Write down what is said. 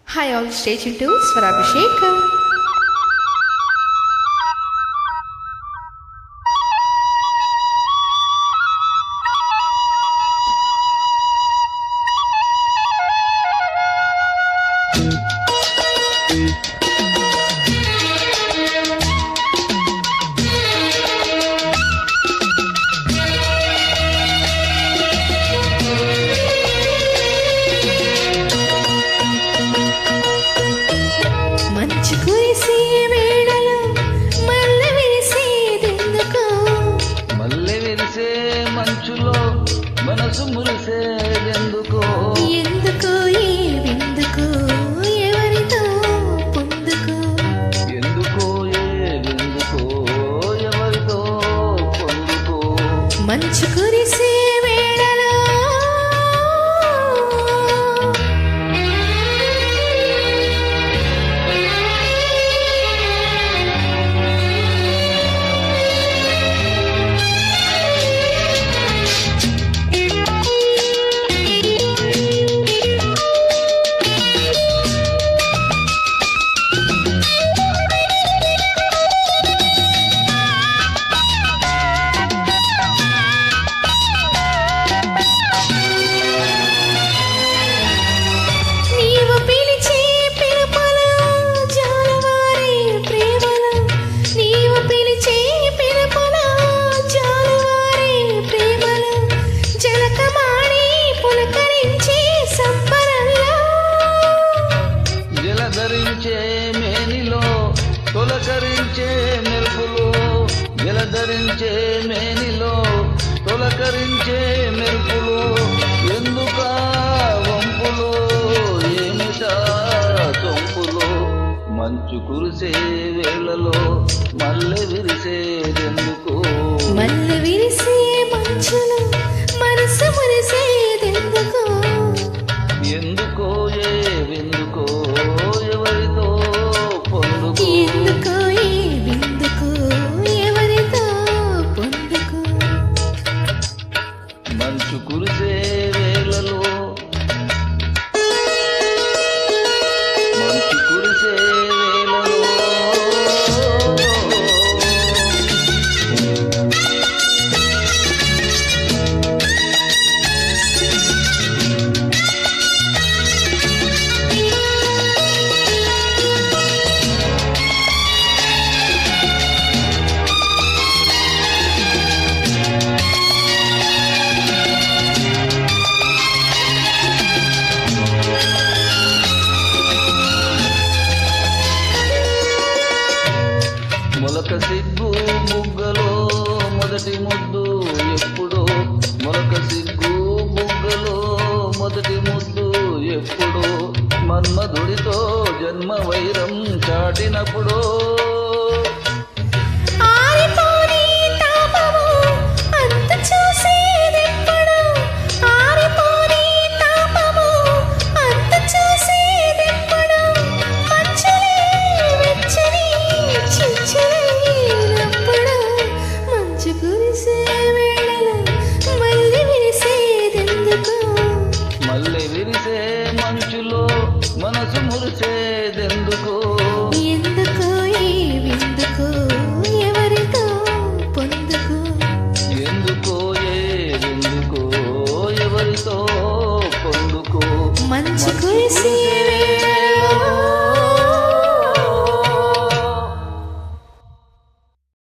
Hi all, stay tuned to Swarabhishekam. మనసు మురిసేదెందుకో ఎందుకో ఏవెందుకో ఎవరితో పొందుకో ఎందుకో ఏవెందుకో ఎవరితో పొందుకో మంచు కురిసే వేళలో మేనిలో తొలకరించే మెరుపులు జలధరించే మేనిలో తొలకరించే మెరుపులు ఎందుకా వంపులు ఏమిటా సొంపులు మంచు కురిసే వేళలో మల్లె విరిసేదెందుకు మల్లె విరిసే మంచులో మనసు మురిసేదెందుకు ఎందుకో ఏవెందుకో ఎవరితో పొందుకో ఎందుకో ఏవెందుకో ఎవరితో పొందుకో మంచు కురిసే వేళలో మంచు కురిసే వేళలో మొలక సిగ్గు బుగ్గలో మొదటి ముద్దు ఎప్పుడో మొలక సిగ్గు బుగ్గలో మొదటి ముద్దు ఎప్పుడో మన్మధుడితో జన్మ వైరం చాటినప్పుడు మల్లె విరిసే మంచులో మనసు మురిసేదెందుకు